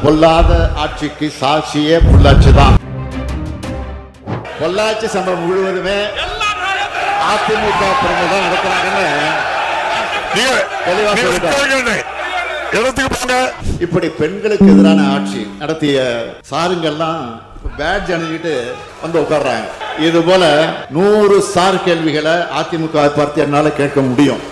பொல்லாத ஆட்சிக்கு சாட்சியே பொள்ளாச்சி தான். பொள்ளாச்சி சம்பவம் முழுவதுமே அதிமுக தான் நடக்கிறாங்கன்னு தெளிவா சொல்லிட்டாங்க. இப்படி பெண்களுக்கு எதிரான ஆட்சி நடத்திய சாருங்கெல்லாம் பேட்ஜ் அணிஞ்சிட்டு வந்து உட்கார்றாங்க. இது போல 100 சார் கேள்விகளை அதிமுக பார்த்து என்னால கேட்க முடியும்.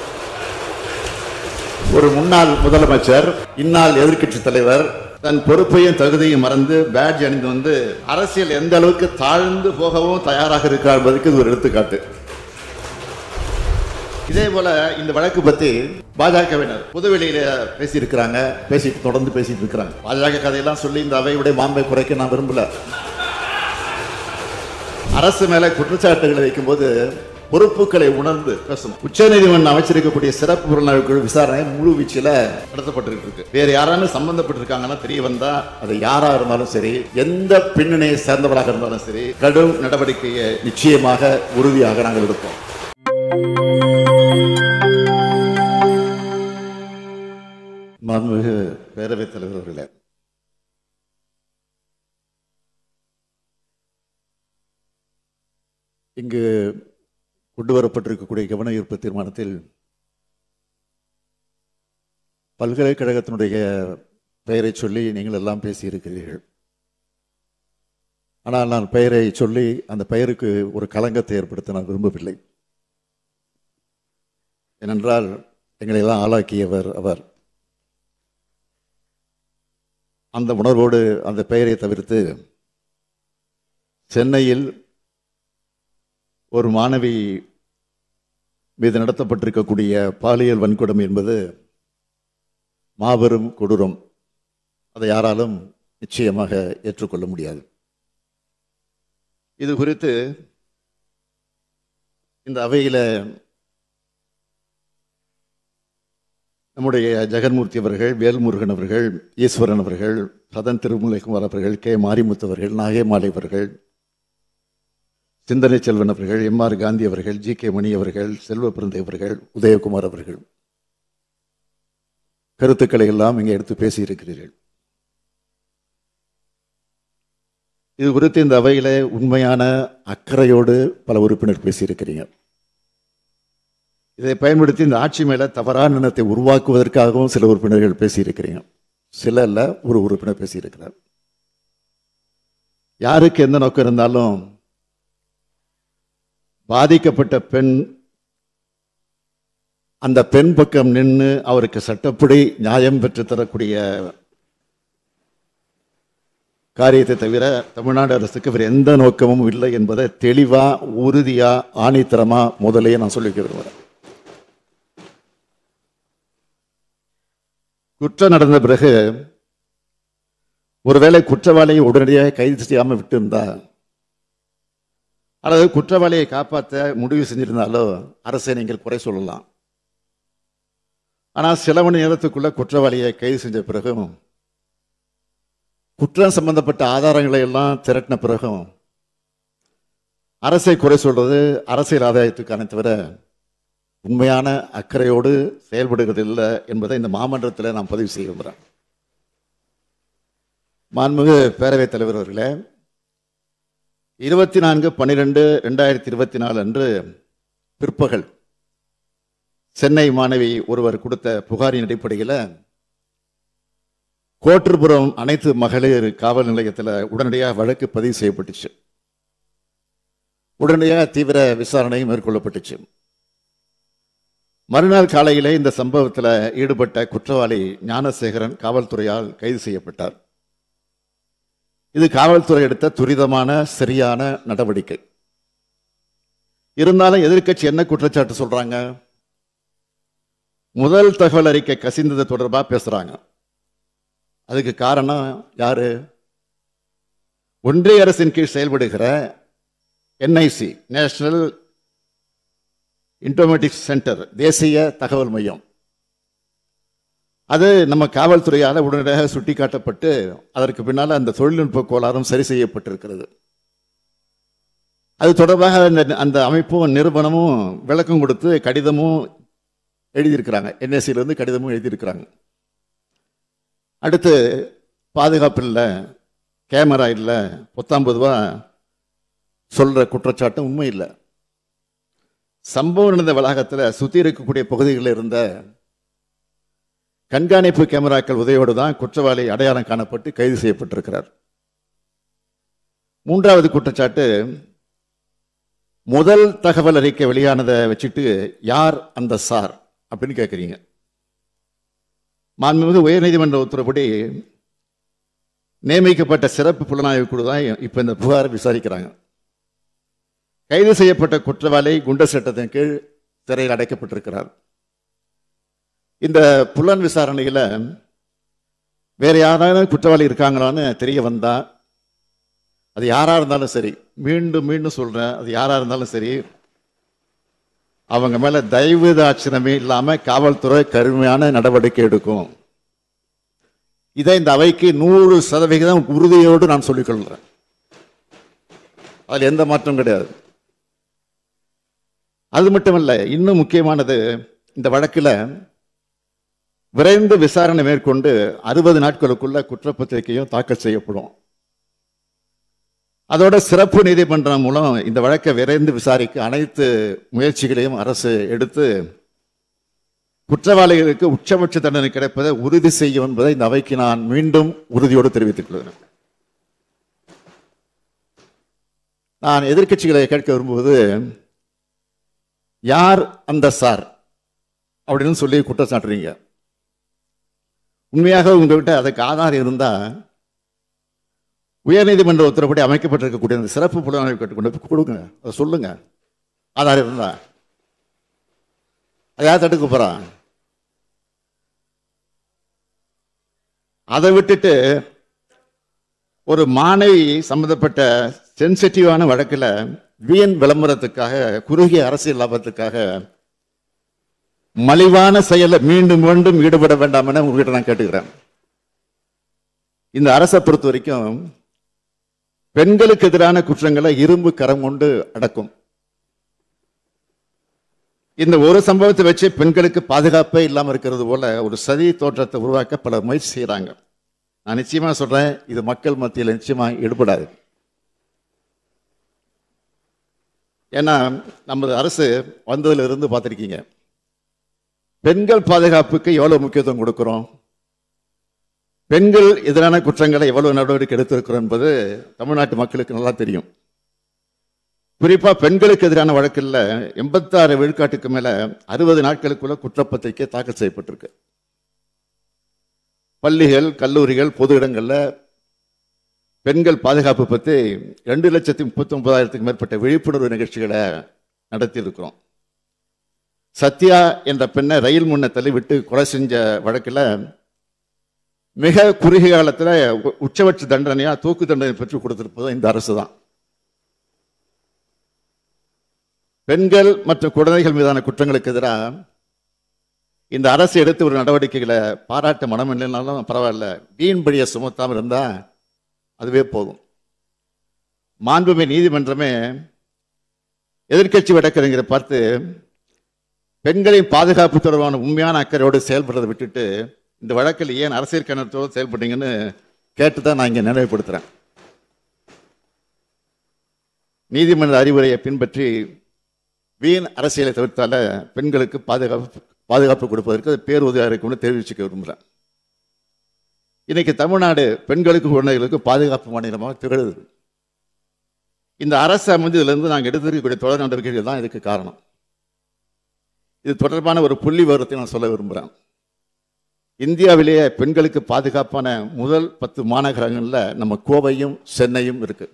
ஒரு முன்னாள் முதலமைச்சர், இந்நாள் எதிர்க்கட்சி தலைவர் தன் பொறுப்பையும் தகுதியும் மறந்து பேட்ஜ் அணிந்து வந்து அரசியல் எந்த அளவுக்கு தாழ்ந்து போகவும் தயாராக இருக்கார் என்பதற்கு இது ஒரு எடுத்துக்காட்டு. இதே போல இந்த வழக்கு பத்தி பாஜகவினர் பொதுவெளியில பேசியிருக்கிறாங்க, தொடர்ந்து பேசிட்டு இருக்கிறாங்க. பாஜக கதையெல்லாம் சொல்லி இந்த அவையுடைய மாண்பை குறைக்க நான் விரும்பல. அரசு மேல குற்றச்சாட்டுகளை வைக்கும் போது பொறுப்புகளை உணர்ந்து பேசணும். உச்சநீதிமன்றம் அமைச்சிருக்கக்கூடிய சிறப்பு புலனாய்வு குழு விசாரணை முழு வீச்சில நடத்தப்பட்டு இருக்கு. வேற யாராலும் சம்பந்தப்பட்டிருக்காங்கன்னா தெரிய வந்தா அது யாரா இருந்தாலும் சரி, எந்த பின்னணியை சேர்ந்தவராக இருந்தாலும் சரி, கடும் நடவடிக்கையை நிச்சயமாக உறுதியாக நாங்கள் எடுப்போம். மாண்புமிகு பேரவைத் தலைவர் அவர்களே, இங்கு கொண்டு வரப்பட்டிருக்கக்கூடிய கவன ஈர்ப்பு தீர்மானத்தில் பல்கலைக்கழகத்தினுடைய பெயரை சொல்லி நீங்கள் எல்லாம் பேசியிருக்கிறீர்கள். ஆனால் நான் பெயரை சொல்லி அந்த பெயருக்கு ஒரு களங்கத்தை ஏற்படுத்த நான் விரும்பவில்லை. ஏனென்றால் எங்களை எல்லாம் ஆளாக்கியவர் அவர். அந்த உணர்வோடு அந்த பெயரை தவிர்த்து சென்னையில் ஒரு மாணவி மீது நடத்தப்பட்டிருக்கக்கூடிய பாலியல் வன்கொடுமை என்பது மாபெரும் கொடூரம். அதை யாராலும் நிச்சயமாக ஏற்றுக்கொள்ள முடியாது. இது குறித்து இந்த அவையில நம்முடைய ஜெகன்மூர்த்தி அவர்கள், வேல்முருகன் அவர்கள், ஈஸ்வரன் அவர்கள், சதன் திருமலைக்குமார் அவர்கள், கே மாரிமுத்து அவர்கள், நாகேமாலை அவர்கள், சிந்தனை செல்வன் அவர்கள், எம்.ஆர். காந்தி அவர்கள், ஜி.கே. மணி அவர்கள், செல்வ பிறந்தை அவர்கள், உதயகுமார் அவர்கள் கருத்துக்களை எல்லாம் இங்கே எடுத்து பேசியிருக்கிறீர்கள். இது குறித்து இந்த அவையில உண்மையான அக்கறையோடு பல உறுப்பினர் பேசியிருக்கிறீங்க. இதை பயன்படுத்தி இந்த ஆட்சி மேல தவறான எண்ணத்தை உருவாக்குவதற்காகவும் சில உறுப்பினர்கள் பேசியிருக்கிறீங்க. சில இல்ல, ஒரு உறுப்பினர் பேசியிருக்கிறார். யாருக்கு எந்த நோக்கம் இருந்தாலும் பாதிக்கப்பட்ட பெண் அந்த பெண் பக்கம் நின்று அவருக்கு சட்டப்படி நியாயம் பெற்று தரக்கூடிய காரியத்தை தவிர தமிழ்நாடு அரசுக்கு வேறு எந்த நோக்கமும் இல்லை என்பதை தெளிவா, உறுதியா, ஆணித்தரமா முதலே நான் சொல்லிக்க விரும்புகிறேன். குற்றம் நடந்த பிறகு ஒருவேளை குற்றவாளியை உடனடியாக கைது செய்யாமல் விட்டு இருந்தா அல்லது குற்றவாளியை காப்பாற்ற முடிவு செஞ்சிருந்தாலோ அரசை நீங்கள் குறை சொல்லலாம். ஆனால் சில மணி நேரத்துக்குள்ள குற்றவாளியை கைது செஞ்ச பிறகும் குற்றம் சம்பந்தப்பட்ட ஆதாரங்களை எல்லாம் திரட்டின பிறகும் அரசை குறை சொல்றது அரசியல் ஆதாயத்துக்கான தவிர உண்மையான அக்கறையோடு செயல்படுகிறது இல்லை என்பதை இந்த மாமன்றத்தில் நான் பதிவு செய்ய விரும்புகிறேன். மாண்புமிகு பேரவைத் தலைவர் அவர்களே, 24/12/2024 அன்று பிற்பகல் சென்னை மாணவி ஒருவர் கொடுத்த புகாரின் அடிப்படையில் கோட்டூர்புரம் அனைத்து மகளிர் காவல் நிலையத்தில் உடனடியாக வழக்கு பதிவு செய்யப்பட்டுச்சு. உடனடியாக தீவிர விசாரணை மேற்கொள்ளப்பட்டுச்சு. மறுநாள் காலையிலே இந்த சம்பவத்தில் ஈடுபட்ட குற்றவாளி ஞானசேகரன் காவல்துறையால் கைது செய்யப்பட்டார். இது காவல்துறை எடுத்த துரிதமான சரியான நடவடிக்கை. இருந்தாலும் எதிர்க்கட்சி என்ன குற்றச்சாட்டு சொல்றாங்க? முதல் தகவல் அறிக்கை கசிந்தது தொடர்பாக பேசுறாங்க. அதுக்கு காரணம் யாரு? ஒன்றிய அரசின் கீழ் செயல்படுகிற NIC, நேஷனல் இன்ஃபர்மேட்டிக்ஸ் சென்டர், தேசிய தகவல் மையம். அது நம்ம காவல்துறையால் உடனடியாக சுட்டிக்காட்டப்பட்டு அதற்கு பின்னால் அந்த தொழில்நுட்ப கோளாறும் சரி செய்யப்பட்டிருக்கிறது. அது தொடர்பாக அந்த அமைப்பும் நிறுவனமும் விளக்கம் கொடுத்து கடிதமும் எழுதியிருக்கிறாங்க. NIC கடிதமும் எழுதியிருக்கிறாங்க. அடுத்து பாதுகாப்பு இல்லை, கேமரா இல்லை, 19 ரூபா சொல்ற குற்றச்சாட்டு உண்மை இல்லை. சம்பவம் நடந்த வளாகத்தில் சுற்றி இருக்கக்கூடிய பகுதிகளில் இருந்த கண்காணிப்பு கேமராக்கள் உதவியோடு தான் குற்றவாளி அடையாளம் காணப்பட்டு கைது செய்யப்பட்டிருக்கிறார். மூன்றாவது குற்றச்சாட்டு, முதல் தகவல் அறிக்கை வெளியானதை வச்சுட்டு யார் அந்த சார் அப்படின்னு கேட்குறீங்க. மாண்புமிகு உயர்நீதிமன்ற உத்தரவுப்படி நியமிக்கப்பட்ட சிறப்பு புலனாய்வு குழு தான் இப்போ இந்த புகாரை விசாரிக்கிறாங்க. கைது செய்யப்பட்ட குற்றவாளி குண்டர் சட்டத்தின் கீழ் சிறையில் அடைக்கப்பட்டிருக்கிறார். இந்த புலன் விசாரணையில் வேற யாராவது குற்றவாளி இருக்காங்களான்னு தெரிய வந்தா, அது யாரா இருந்தாலும் சரி, மீண்டும் மீண்டும் சொல்றேன், அது யாரா இருந்தாலும் சரி, அவங்க மேல தயவு தாட்சணமே இல்லாம காவல்துறை கடுமையான நடவடிக்கை எடுக்கும். இதை இந்த அவைக்கு 100% உறுதியோடு நான் சொல்லிக் கொள்கிறேன். அதில் எந்த மாற்றம் கிடையாது. அது மட்டுமல்ல, இன்னும் முக்கியமானது, இந்த வழக்கில் விரைந்து விசாரணை மேற்கொண்டு 60 நாட்களுக்குள்ள குற்றப்பத்திரிகையும் தாக்கல் செய்யப்படும். அதோட சிறப்பு நீதிமன்றம் மூலம் இந்த வழக்கை விரைந்து விசாரிக்க அனைத்து முயற்சிகளையும் அரசு எடுத்து குற்றவாளிகளுக்கு உச்சபட்ச தண்டனை கிடைப்பதை உறுதி செய்யும் என்பதை இந்த அவைக்கு நான் மீண்டும் உறுதியோடு தெரிவித்துக் கொள்கிறேன். நான் எதிர்க்கட்சிகளை கேட்க விரும்புவது, யார் அந்த சார் அப்படின்னு சொல்லி குற்றம் சாட்டுறீங்க. உண்மையாக உங்ககிட்ட அதுக்கு ஆதாரம் இருந்தா உயர்நீதிமன்ற உத்தரவுப்படி அமைக்கப்பட்டிருக்கக்கூடிய அந்த சிறப்பு புலனாய்வு கொண்டு கொடுங்க, அதை சொல்லுங்க. ஆதாரம் இருந்தா அதை யார் தடுக்க போறான்? அதை விட்டுட்டு ஒரு மாணவி சம்பந்தப்பட்ட சென்சிட்டிவான வழக்கில் வீண் விளம்பரத்துக்காக, குறுகிய அரசியல் லாபத்துக்காக மலிவான செயலை மீண்டும் மீண்டும் ஈடுபட வேண்டாம் என உங்ககிட்ட நான் கேட்டுக்கிறேன். இந்த அரசை பொறுத்த வரைக்கும் பெண்களுக்கு எதிரான குற்றங்களை இரும்பு கரம் கொண்டு அடக்கும். இந்த ஒரு சம்பவத்தை வச்சு பெண்களுக்கு பாதுகாப்பே இல்லாமல் இருக்கிறது போல ஒரு சதி தோற்றத்தை உருவாக்க பல முயற்சி செய்யறாங்க. நான் நிச்சயமா சொல்றேன், இது மக்கள் மத்தியில் நிச்சயமா ஈடுபடாது. ஏன்னா நமது அரசு வந்ததுல இருந்து பார்த்திருக்கீங்க, பெண்கள் பாதுகாப்புக்கு எவ்வளவு முக்கியத்துவம் கொடுக்கிறோம், பெண்கள் எதிரான குற்றங்களை எவ்வளவு நடவடிக்கை எடுத்திருக்கிறோம் என்பது தமிழ்நாட்டு மக்களுக்கு நல்லா தெரியும். குறிப்பா பெண்களுக்கு எதிரான வழக்கில் 86 விழுக்காட்டுக்கு மேல 60 நாட்களுக்குள்ள குற்றப்பத்திரிகை தாக்கல் செய்யப்பட்டிருக்கு. பள்ளிகள், கல்லூரிகள், பொது இடங்கள்ல பெண்கள் பாதுகாப்பு பற்றி 2,39,000க்கும் மேற்பட்ட விழிப்புணர்வு நிகழ்ச்சிகளை நடத்தி இருக்கிறோம். சத்யா என்ற பெண்ணை ரயில் முன்ன தள்ளி விட்டு கொலை செஞ்ச வழக்கில் மிக குறுகிய காலத்தில் உச்சபட்ச தண்டனையா தூக்கு தண்டனை பெற்றுக் கொடுத்திருப்பதும் இந்த அரசு தான். பெண்கள் மற்றும் குழந்தைகள் மீதான குற்றங்களுக்கு எதிராக இந்த அரசு எடுத்து ஒரு நடவடிக்கைகளை பாராட்ட மனம் இல்லைனாலும் பரவாயில்ல, வீண் பழியை சுமத்தாமல் இருந்தா அதுவே போதும். மாண்புமிகு நீதிமன்றமே எதிர்க்கட்சி வழக்கறிஞரை பார்த்து பெண்களின் பாதுகாப்பு தொடர்பான உண்மையான அக்கறையோடு செயல்படுறதை விட்டுட்டு இந்த வழக்கில் ஏன் அரசியல் கண்ணத்தோடு செயல்பட்டீங்கன்னு கேட்டுதான் நான் இங்கே நினைவுபடுத்துறேன். நீதிமன்ற அறிவுரையை பின்பற்றி வீண் அரசியலை தவிர்த்தால பெண்களுக்கு பாதுகாப்பு கொடுப்பதற்கு அது பேருதவியாக இருக்கும்னு தெரிவிச்சுக்க விரும்புகிறேன். இன்னைக்கு தமிழ்நாடு பெண்களுக்கு குழந்தைகளுக்கு பாதுகாப்பு மாநிலமாக திகழுது. இந்த அரசு அமைந்ததிலிருந்து நாங்கள் எடுத்திருக்கக்கூடிய தொடர் நடவடிக்கைகள் தான் இதுக்கு காரணம். இது தொடர்பான ஒரு புள்ளி விவரத்தை நான் சொல்ல விரும்புகிறேன். இந்தியாவிலேயே பெண்களுக்கு பாதுகாப்பான முதல் 10 மாநகரங்களில் நம்ம கோவையும் சென்னையும் இருக்கு.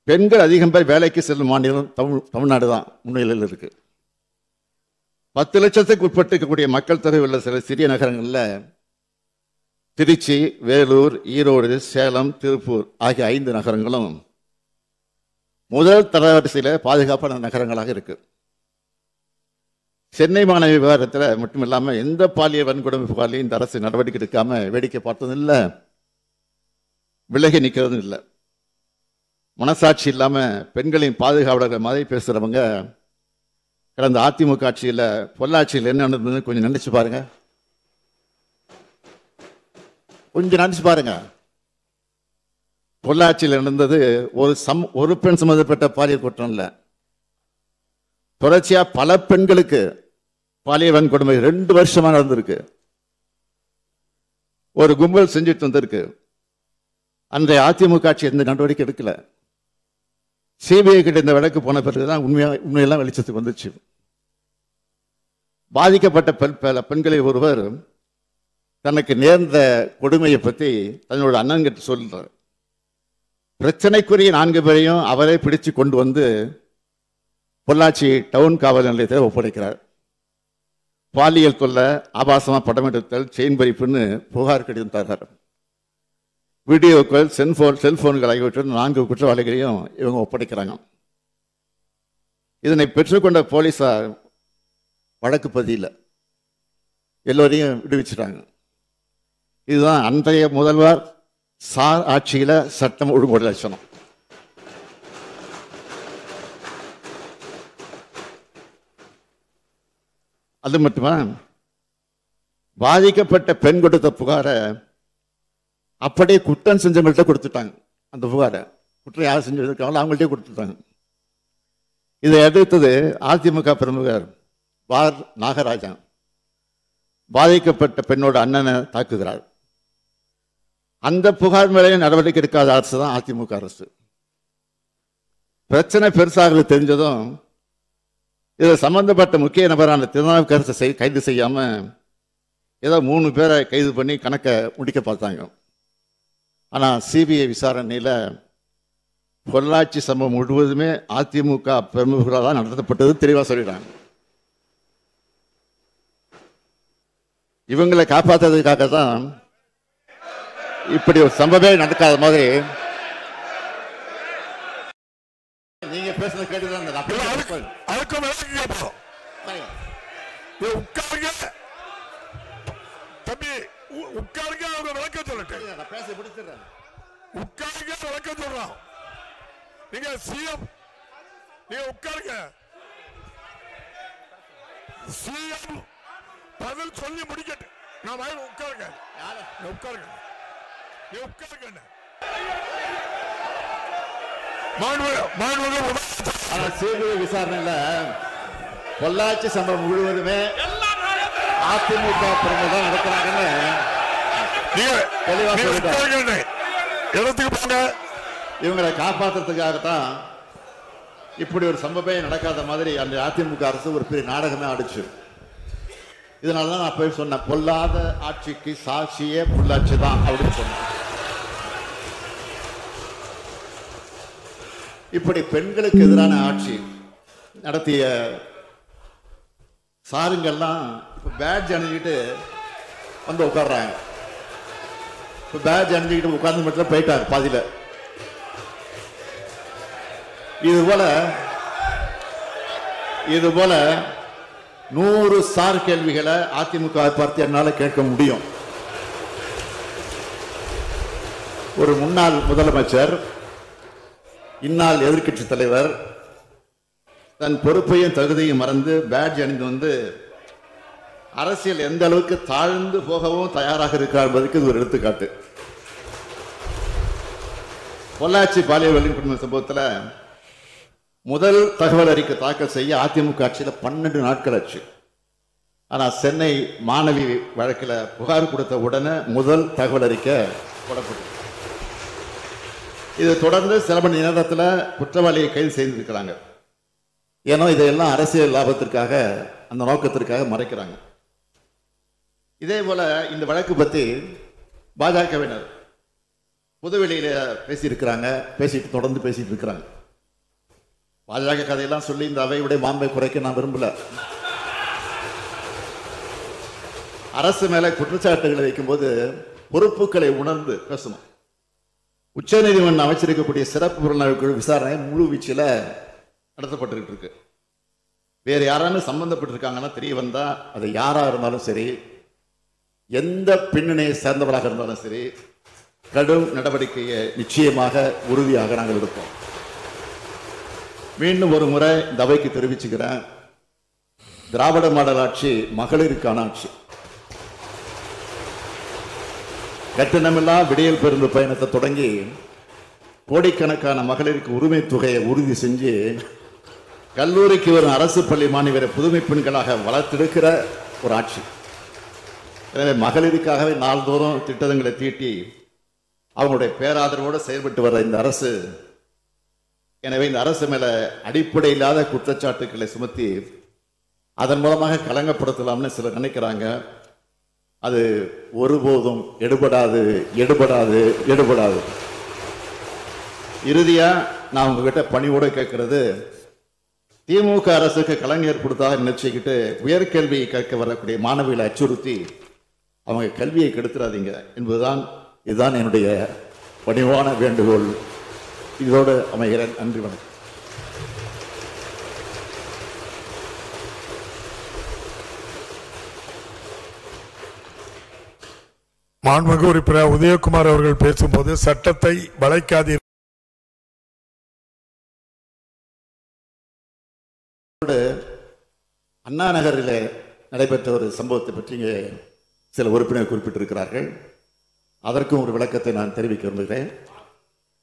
பெண்கள் அதிகம் பேர் வேலைக்கு செல்லும் மாநிலம் தமிழ்நாடு தான் முன்னிலையில் இருக்கு. 10 லட்சத்துக்கு உட்பட்டு இருக்கக்கூடிய மக்கள் தொகை உள்ள சில சிறிய நகரங்களில் திருச்சி, வேலூர், ஈரோடு, சேலம், திருப்பூர் ஆகிய 5 நகரங்களும் முதல் தரவரிசையில் பாதுகாப்பான நகரங்களாக இருக்கு. சென்னை மாணவி விவகாரத்தில் மட்டும் இல்லாமல் எந்த பாலியல் வன்கொடுமை புகாரிலையும் இந்த அரசு நடவடிக்கை எடுக்காம வேடிக்கை பார்த்ததும் இல்லை, விலகி நிற்கிறதும் இல்லை. மனசாட்சி இல்லாம பெண்களின் பாதுகாவலர்கள் மாதிரி பேசுறவங்க கடந்த அதிமுக ஆட்சியில் பொள்ளாச்சியில் என்ன நடந்ததுன்னு கொஞ்சம் நினைச்சு பாருங்க. கொஞ்சம் நினைச்சு பாருங்க. பொள்ளாச்சியில் நடந்தது ஒரு பெண் சம்பந்தப்பட்ட பாலியல் குற்றம் இல்ல, தொடர்ச்சியா பல பெண்களுக்கு பாலியல் வன்கொடுமை 2 வருஷமா நடந்திருக்கு. ஒரு கும்பல் செஞ்சுட்டு வந்திருக்கு. அன்றைய அதிமுக ஆட்சி எந்த நடவடிக்கை எடுக்கல. சிபிஐ கிட்ட இந்த வழக்கு போன பிறகுதான் உண்மையெல்லாம் வெளிச்சத்துக்கு வந்துச்சு. பாதிக்கப்பட்ட பெண்களில் ஒருவர் தனக்கு நேர்ந்த கொடுமையை பற்றி தன்னோட அண்ணன் கிட்ட சொல்றார். பிரச்சனைக்குரிய 4 பேரையும் அவரே பிடிச்சு கொண்டு வந்து பொள்ளாச்சி டவுன் காவல் நிலையத்தை ஒப்படைக்கிறார். பாலியல் தொல்லை, ஆபாசமா படம் எடுத்தல், செயின் பறிப்புன்னு புகார் கடிதம் தர்றார். வீடியோக்கள், செல்போன்கள் ஆகியவற்றுடன் 4 குற்றவாளிகளையும் இவங்க ஒப்படைக்கிறாங்க. இதனை பெற்றுக்கொண்ட போலீசார் வழக்கு பதியல, எல்லோரையும் விடுவிச்சிட்டாங்க. இதுதான் அன்றைய முதல்வர் சார் ஆட்சியில சட்டம் ஒழுங்கு லட்சணம். அது மட்டுமா, பாதிக்கப்பட்ட பெண் கொடுத்த புகாரை அப்படியே குற்றம் செஞ்சவங்கள்ட்ட கொடுத்துட்டாங்க. அந்த புகாரை குற்றம் யார் செஞ்சிருக்காங்களோ அவங்கள்ட்டே கொடுத்துட்டாங்க. இதை எதிர்த்தது அதிமுக பிரமுகர் வார் நாகராஜன். பாதிக்கப்பட்ட பெண்ணோட அண்ணனை தாக்குகிறார். அந்த புகார் மேலே நடவடிக்கை எடுக்காத அரசு தான் அதிமுக அரசு. பிரச்சனை பெருசாக தெரிஞ்சதும் இதில் சம்பந்தப்பட்ட முக்கிய நபரான திருநாவுக்கரசை கைது செய்யாம ஏதோ 3 பேரை கைது பண்ணி கணக்கை முடிக்க பார்த்தாங்க. ஆனால் சிபிஐ விசாரணையில் பொள்ளாச்சி சம்பவம் முழுவதுமே அதிமுக பிரமுகர்களால் தான் நடத்தப்பட்டது தெளிவாக சொல்லிடுறாங்க. இவங்களை காப்பாற்றுறதுக்காக தான் இப்படி ஒரு சம்பவமே நடக்காத மாதிரி நீங்க பேசுறது கேட்டுதான் தம்பி உட்காருங்க, அவங்க விளக்கம் சொல்லட்டு. நான் பேச முடிச்சிடுறேன். உட்காருங்க, விளக்கம் சொல்றோம். நீங்க சிஎம், நீங்க உட்காருங்க. சிஎம் பதில் சொல்லி முடிக்கட்டு. நான் வாங்க, உட்காருங்க, உட்காருங்க, நீ உட்காருங்க. சிபிஐ விசாரணையில பொள்ளாச்சி சம்பவம் முழுவதுமே அதிமுக பிரமுகர் நடக்கிறாங்கன்னு தெளிவா சொல்லிட்டாங்க. இடத்துக்கு போங்க. இவங்களை காப்பாற்றுறதுக்காகத்தான் இப்படி ஒரு சம்பவமே நடக்காத மாதிரி அந்த அதிமுக அரசு ஒரு பெரிய நாடகமே ஆடிச்சு. இதனாலதான் நான் போய் சொன்னேன், பொல்லாத ஆட்சிக்கு சாட்சியே பொள்ளாச்சி தான் அப்படின்னு சொன்னேன். இப்படி பெண்களுக்கு எதிரான ஆட்சி நடத்திய சாருங்கள்லாம் இப்ப பேட்ஜ் அணிஞ்சிட்டு வந்து உட்கார்றாங்க. இப்ப பேட்ஜ் அணிஞ்சிக்கிட்டு உட்கார்ந்து மட்டும் போயிட்டாங்க பாதியில. இது போல 100 சார் கேள்விகளை அதிமுக பார்த்து என்னால கேட்க முடியும். ஒரு முன்னாள் முதலமைச்சர், இந்நாள் எதிர்கட்சி தலைவர் தன் பொறுப்பையும் தகுதியும் மறந்து பேட்ஜ் அணிந்து வந்து அரசியல் எந்த அளவுக்கு தாழ்ந்து போகவும் தயாராக இருக்கிறார் என்பதற்கு இது ஒரு எடுத்துக்காட்டு. பொள்ளாச்சி பாலியல் வன்கொடுமை சம்பவத்தில் முதல் தகவல் அறிக்கை தாக்கல் செய்ய அதிமுக ஆட்சியில் 12 நாட்கள் ஆச்சு. ஆனால் சென்னை மாணவி வழக்கில் புகார் கொடுத்த உடனே முதல் தகவல் அறிக்கை போடப்பட்டது. இது தொடர்ந்து சில மணி நேரத்தில் குற்றவாளியை கைது செய்திருக்கிறாங்க. ஏன்னா இதையெல்லாம் அரசியல் லாபத்திற்காக, அந்த நோக்கத்திற்காக மறைக்கிறாங்க. இதே போல இந்த வழக்கு பற்றி பாஜகவினர் புதுவெளியில பேசியிருக்கிறாங்க, தொடர்ந்து பேசிட்டு இருக்கிறாங்க. பாஜக கதையெல்லாம் சொல்லி இந்த அவையுடைய மாண்பை குறைக்க நான் விரும்பல. அரசு மேல குற்றச்சாட்டுகளை வைக்கும்போது பொறுப்புகளை உணர்ந்து பேசணும். உச்சநீதிமன்றம் அமைச்சிருக்கக்கூடிய சிறப்பு புலனாய்வு குழு விசாரணை முழு வீச்சில் நடத்தப்பட்டு இருக்கு. வேற யாராலும் சம்பந்தப்பட்டிருக்காங்கன்னா தெரிய வந்தா அது யாரா இருந்தாலும் சரி, எந்த பின்னணியை சேர்ந்தவராக இருந்தாலும் சரி, கடும் நடவடிக்கையை நிச்சயமாக உறுதியாக நாங்கள் எடுப்போம். மீண்டும் ஒரு முறை இந்த அவைக்கு தெரிவிச்சுக்கிறேன், திராவிட மாடல் ஆட்சி மகளிருக்கான ஆட்சி. கட்டணமில்லா விடியல் பேருந்து பயணத்தை தொடங்கி கோடிக்கணக்கான மகளிருக்கு உரிமை தொகையை உறுதி செஞ்சு கல்லூரிக்கு வரும் அரசு பள்ளி மாணவரை புதுமை பெண்களாக வளர்த்தெடுக்கிற ஒரு ஆட்சி. எனவே மகளிருக்காகவே நாள்தோறும் திட்டங்களை தீட்டி அவங்களுடைய பேராதரவோடு செயல்பட்டு வர இந்த அரசு, எனவே இந்த அரசு மேல அடிப்படை இல்லாத குற்றச்சாட்டுக்களை சுமத்தி அதன் மூலமாக களங்கப்படுத்தலாம்னு சிலர் நினைக்கிறாங்க. அது ஒருபோதும் எடுபடாது எடுபடாது எடுபடாது. இறுதியா நான் உங்ககிட்ட பணிவோடு கேட்கிறது, திமுக அரசுக்கு கலங்க ஏற்படுத்தாத நினைச்சுக்கிட்டு உயர்கல்வியை கேட்க வரக்கூடிய மாணவிகளை அச்சுறுத்தி அவங்க கல்வியை கெடுத்துறாதீங்க என்பதுதான் இதுதான் என்னுடைய பணிவான வேண்டுகோள். இதோடு அமைகிறேன். நன்றி, வணக்கம். மாண்புமிகு உறுப்பினர் உதயகுமார் அவர்கள் பேசும்போது சட்டத்தை வளைக்காதீர்கள். அண்ணா நகரில் நடைபெற்ற ஒரு சம்பவத்தை பற்றி சில உறுப்பினர் குறிப்பிட்டிருக்கிறார்கள். அதற்கும் ஒரு விளக்கத்தை நான் தெரிவிக்க விரும்புகிறேன்.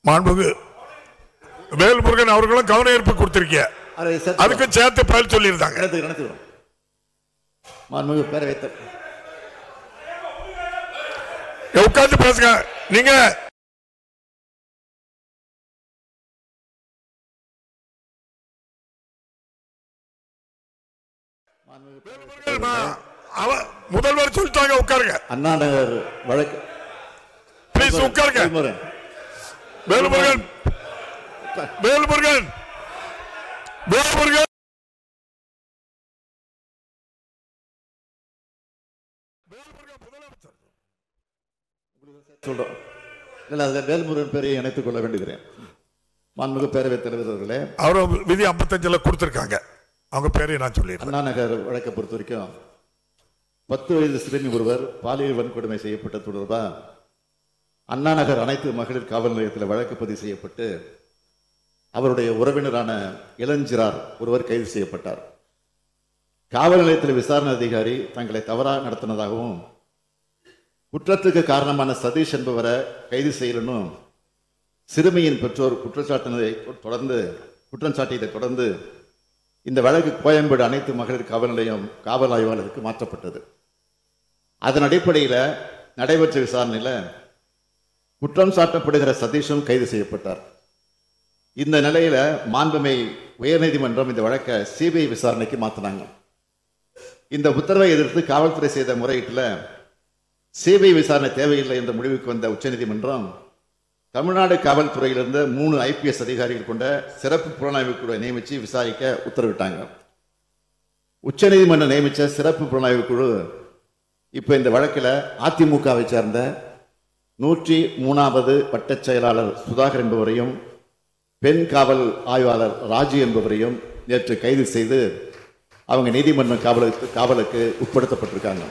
மாண்புமிகு வேல்முருகன் அவர்களும் கவன ஈர்ப்பு கொடுத்திருக்கிய அதுக்கு சேர்த்து பதில் சொல்லியிருந்தாங்க. நடத்துகிறோம். மாண்புமிகு பேரவைத் உட்கார்ந்து பேசுங்க. நீங்க முதல்வர் சொல்லிட்டாங்க, உட்காருங்க. அண்ணா நகர் வழக்கு பிளீஸ் உட்காருங்க. வேல்முருகன் வேல்முருகன் வேல்முருகன் சொல்றோம். இல்லை, அதில் வேல்முருகன் பேரையை இணைத்துக் கொள்ள வேண்டுகிறேன். மாண்புமிகு பேரவைத் தலைவர் அவர்களே, அவர் விதி 55 கொடுத்திருக்காங்க. அவங்க பேரையும் நான் சொல்லிடுறேன். அண்ணா நகர் வழக்கை பொறுத்த வரைக்கும் 10 வயது சிறுமி ஒருவர் பாலியல் வன்கொடுமை செய்யப்பட்ட தொடர்பா அண்ணா நகர் அனைத்து மகளிர் காவல் நிலையத்தில் வழக்கு பதிவு செய்யப்பட்டு அவருடைய உறவினரான இளஞ்சிறார் ஒருவர் கைது செய்யப்பட்டார். காவல் நிலையத்தில் விசாரணை அதிகாரி தங்களை தவறாக நடத்தினதாகவும் குற்றத்துக்கு காரணமான சதீஷ் என்பவரை கைது செய்யலனும் சிறுமியின் பெற்றோர் குற்றம் சாட்டியதை தொடர்ந்து இந்த வழக்கு கோயம்பேடு அனைத்து மகளிர் காவல் நிலையம் காவல் ஆய்வாளருக்கு மாற்றப்பட்டது. அதன் அடிப்படையில் நடைபெற்ற விசாரணையில் குற்றம் சாட்டப்படுகிற சதீஷும் கைது செய்யப்பட்டார். இந்த நிலையில மாண்புமை உயர்நீதிமன்றம் இந்த வழக்கை சிபிஐ விசாரணைக்கு மாற்றினாங்க. இந்த உத்தரவை எதிர்த்து காவல்துறை செய்த முறையீட்டில் சிபிஐ விசாரணை தேவையில்லை என்ற முடிவுக்கு வந்த உச்சநீதிமன்றம் தமிழ்நாடு காவல்துறையிலிருந்து 3 IPS அதிகாரிகள் கொண்ட சிறப்பு புலனாய்வு குழுவை நியமித்து விசாரிக்க உத்தரவிட்டாங்க. உச்சநீதிமன்றம் நியமித்த சிறப்பு புலனாய்வு குழு இப்போ இந்த வழக்கில் அதிமுகவை சார்ந்த 103வது வட்டச் செயலாளர் சுதாகர் என்பவரையும் பெண் காவல் ஆய்வாளர் ராஜு என்பவரையும் நேற்று கைது செய்து அவங்க நீதிமன்ற காவலுக்கு உட்படுத்தப்பட்டிருக்காங்க.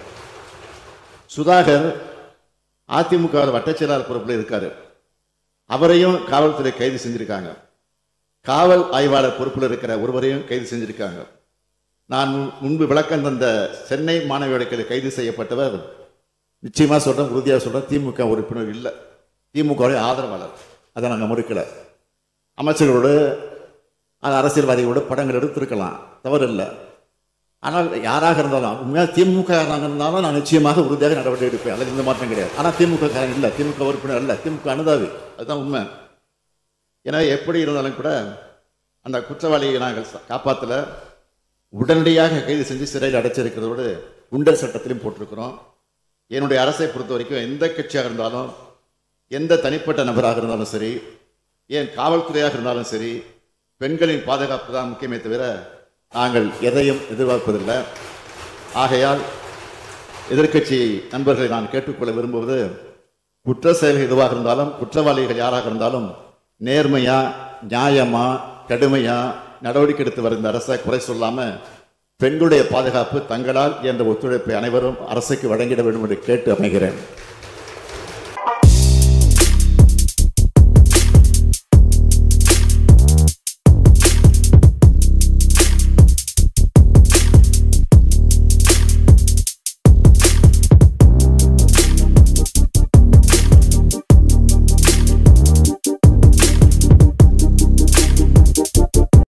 சுதாகர் அதிமுக வட்டச் செயலாளர் பொறுப்பில் இருக்காரு. அவரையும் காவல்துறை கைது செஞ்சிருக்காங்க. காவல் ஆய்வாளர் பொறுப்பில் இருக்கிற ஒருவரையும் கைது செஞ்சிருக்காங்க. நான் முன்பு விளக்கம் தந்த சென்னை மாணவியர்களுக்கு கைது செய்யப்பட்டவர் நிச்சயமா சொல்றேன், உறுதியாக சொல்றேன், திமுக உறுப்பினர் இல்லை, திமுகவுடைய ஆதரவாளர். அதை நாங்கள் மறுக்கல. அமைச்சர்களோடு அரசியல்வாதிகளோடு படங்கள் எடுத்திருக்கலாம், தவறு இல்லை. ஆனால் யாராக இருந்தாலும் உண்மையாக திமுக இருந்தாலும் நான் நிச்சயமாக உறுதியாக நடவடிக்கை எடுப்பேன். அதில் எந்த மாற்றம் கிடையாது. ஆனால் திமுக காரன் இல்லை, திமுக உறுப்பினர் இல்லை, திமுக அனுதாவி, அதுதான் உண்மை. எனவே எப்படி இருந்தாலும் கூட அந்த குற்றவாளியை நாங்கள் காப்பாற்றல, உடனடியாக கைது செஞ்சு சிறையில் அடைச்சிருக்கிறதோடு குண்டர் சட்டத்திலையும் போட்டிருக்கிறோம். என்னுடைய அரசை பொறுத்த வரைக்கும் எந்த கட்சியாக இருந்தாலும், எந்த தனிப்பட்ட நபராக இருந்தாலும் சரி, ஏன் காவல்துறையாக இருந்தாலும் சரி, பெண்களின் பாதுகாப்பு தான் முக்கியமே தவிர நாங்கள் எதையும் எதிர்பார்ப்பதில்லை. ஆகையால் எதிர்க்கட்சி நண்பர்களை நான் கேட்டுக்கொள்ள விரும்புவது, குற்ற செயல்கள் எதுவாக இருந்தாலும், குற்றவாளிகள் யாராக இருந்தாலும் நேர்மையா நியாயமா கடுமையா நடவடிக்கை எடுத்து வருகின்ற அரசை குறை சொல்லாம பெண்களுடைய பாதுகாப்பு தங்களால் என்ற ஒத்துழைப்பை அனைவரும் அரசுக்கு வழங்கிட வேண்டும் என்று கேட்டு அமைகிறேன்.